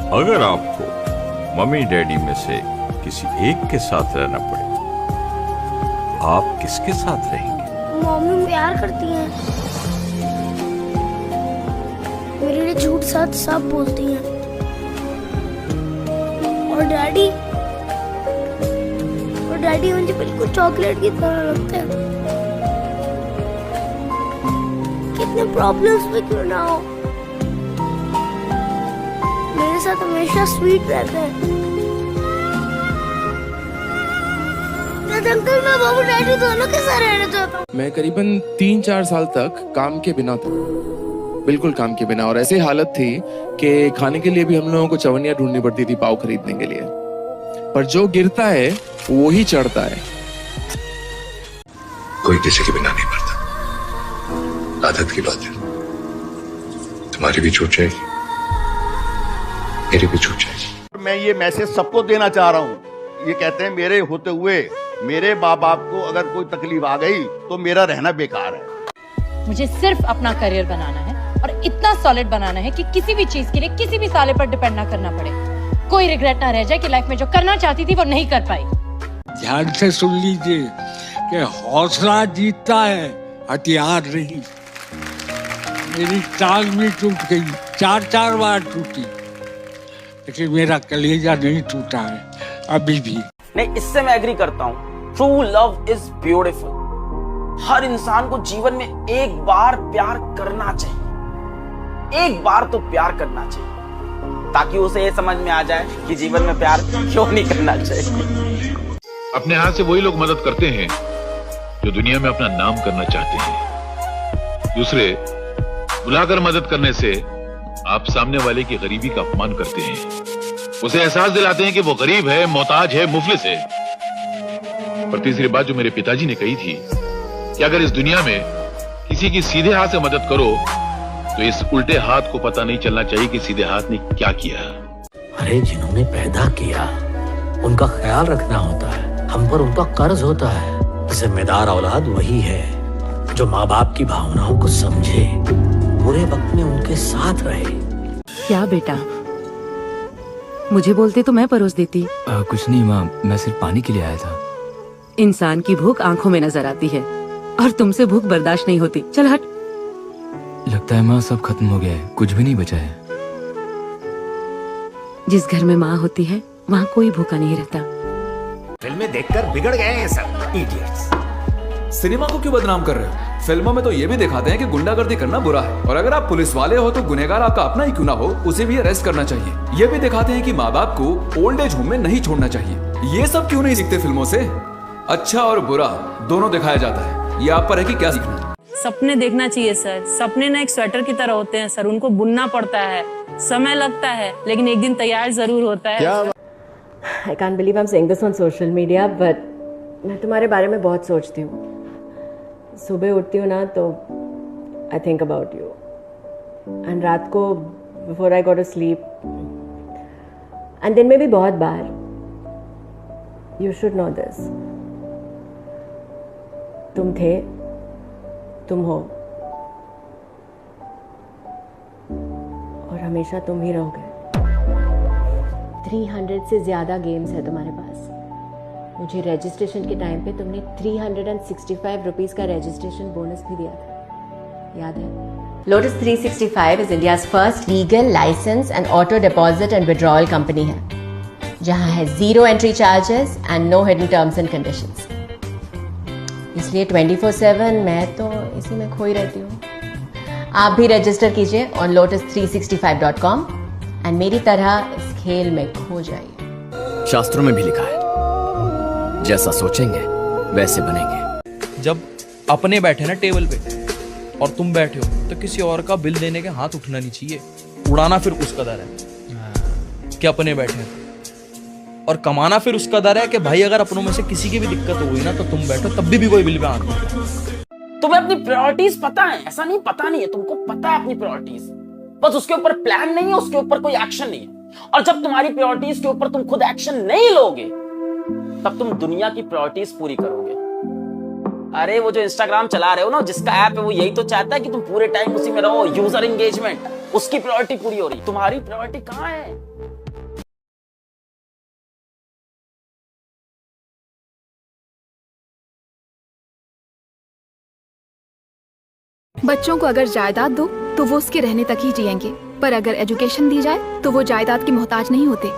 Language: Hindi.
अगर आपको मम्मी डैडी में से किसी एक के साथ रहना पड़े, आप किसके साथ रहेंगे? मम्मी प्यार करती हैं, मेरे लिए झूठ सच सब बोलती हैं। और डैडी मुझे बिल्कुल चॉकलेट की तरह लगते हैं। कितने प्रॉब्लम्स में क्यों ना हो, मेरे साथ हमेशा स्वीट रहते हैं। अंकल, मैं बाबू डैडी दोनों के साथ रहना चाहता हूँ। मैं करीबन 3-4 साल तक काम के बिना था, बिल्कुल काम के बिना। और ऐसी हालत थी कि खाने के लिए भी हम लोगों को चवनियां ढूंढनी पड़ती थी पाव खरीदने के लिए। पर जो गिरता है वो ही चढ़ता है। कोई किसी के बिना नहीं मरता, आदत की बात है। तुम्हारी भी छूट जाएगी, मेरी भी छूट जाएगी। मैं ये मैसेज सबको देना चाह रहा हूँ। ये कहते हैं मेरे होते हुए मेरे माँ बाप को अगर कोई तकलीफ आ गई तो मेरा रहना बेकार है। मुझे सिर्फ अपना करियर बनाना है और इतना सॉलिड बनाना है कि किसी भी चीज के लिए किसी भी साले पर डिपेंड ना करना पड़े। कोई रिग्रेट ना रह जाए कि लाइफ में जो करना चाहती थी वो नहीं कर पाई। ध्यान से सुन लीजिए कि हौसला जीतता है, हथियार नहीं। मेरी टांग भी टूट गई, 4-4 बार टूटी, लेकिन मेरा कलेजा नहीं टूटा है अभी भी। नहीं, इससे मैं एग्री करता हूँ। True love is beautiful. हर इंसान को जीवन में एक बार प्यार करना चाहिए, एक बार तो प्यार करना चाहिए, ताकि उसे ये समझ में आ जाए कि जीवन में प्यार क्यों नहीं करना चाहिए। अपने हाथ से वही लोग मदद करते हैं जो दुनिया में अपना नाम करना चाहते हैं। दूसरे बुलाकर मदद करने से आप सामने वाले की गरीबी का अपमान करते हैं, उसे एहसास दिलाते हैं कि वो गरीब है, मोहताज है, मुफलिस है। पर तीसरी बात जो मेरे पिताजी ने कही थी कि अगर इस दुनिया में किसी की सीधे हाथ से मदद करो तो इस उल्टे हाथ को पता नहीं चलना चाहिए कि सीधे हाथ ने क्या किया। अरे जिन्होंने पैदा किया उनका ख्याल रखना होता है, हम पर उनका कर्ज होता है। जिम्मेदार औलाद वही है जो माँ बाप की भावनाओं को समझे, बुरे वक्त में उनके साथ रहे। क्या बेटा, मुझे बोलते तो मैं परोस देती। कुछ नहीं माँ, मैं सिर्फ पानी के लिए आया था। इंसान की भूख आंखों में नजर आती है और तुमसे भूख बर्दाश्त नहीं होती। चल हट। लगता है माँ सब खत्म हो गया है, कुछ भी नहीं बचा है। जिस घर में माँ होती है वहाँ कोई भूखा नहीं रहता। फिल्में देखकर बिगड़ गए हैं सब इडियट्स। सिनेमा को क्यों बदनाम कर रहे हो? फिल्मों में तो ये भी दिखाते हैं कि गुंडागर्दी करना बुरा है, और अगर आप पुलिस वाले हो तो गुनहगार आपका अपना ही क्यों ना हो उसे भी अरेस्ट करना चाहिए। ये भी दिखाते हैं कि माँ बाप को ओल्ड एज होम में नहीं छोड़ना चाहिए। ये सब क्यों नहीं सीखते फिल्मों से? अच्छा और बुरा दोनों दिखाया जाता है, ये आप पर है कि क्या सीखना। सपने देखना चाहिए सर। सपने ना एक स्वेटर की तरह होते हैं सर, उनको बुनना पड़ता है, समय लगता है, लेकिन एक दिन तैयार जरूर होता है। I can't believe I'm saying this on social media, but मैं तुम्हारे बारे में बहुत सोचती हूँ। सुबह उठती हूँ ना तो I think about you, and रात को before I go to sleep, and दिन में भी बहुत बार। You should know this. तुम थे, तुम हो, और हमेशा तुम ही रहोगे। 300 से ज़्यादा गेम्स है तुम्हारे पास। मुझे रजिस्ट्रेशन के टाइम पे तुमने 365 रुपीज़ का रजिस्ट्रेशन बोनस भी दिया था, याद है? Lotus 365 is India's first legal license and auto deposit and withdrawal company है, जहाँ है zero entry charges and no hidden terms and conditions। इसलिए 24/7 मैं तो इसी में खोई रहती हूँ। आप भी रजिस्टर कीजिए on lotus365.com एंड मेरी तरह इस खेल में खो जाइए। शास्त्रों में भी लिखा है, जैसा सोचेंगे वैसे बनेंगे। जब अपने बैठे ना टेबल पे और तुम बैठे हो तो किसी और का बिल देने के हाथ उठना नहीं चाहिए। उड़ाना फिर उसका दर है कि अपने बैठे हैं, और कमाना फिर उसका दर है कि भाई अगर अपनों में से किसी की भी दिक्कत हुई ना तो तुम बैठो तब भी कोई बिल पे हाथ नहीं। तुम्हें अपनी प्रायोरिटीज पता है? ऐसा नहीं पता नहीं है, तुमको पता है अपनी प्रायोरिटीज, बस उसके ऊपर प्लान नहीं है, उसके ऊपर कोई एक्शन नहीं है। और जब तुम्हारी प्रायोरिटीज के ऊपर तुम खुद एक्शन नहीं लोगे तब तुम दुनिया की प्रायोरिटीज पूरी करोगे। अरे वो जो इंस्टाग्राम चला रहे हो ना, जिसका ऐप है, वो यही तो चाहता है कि तुम पूरे टाइम उसी में रहो। यूजर एंगेजमेंट, उसकी प्रायोरिटी पूरी हो रही, तुम्हारी प्रायोरिटी कहाँ है? बच्चों को अगर जायदाद दो तो वो उसके रहने तक ही जिएंगे, पर अगर एजुकेशन दी जाए तो वो जायदाद की मोहताज नहीं होते।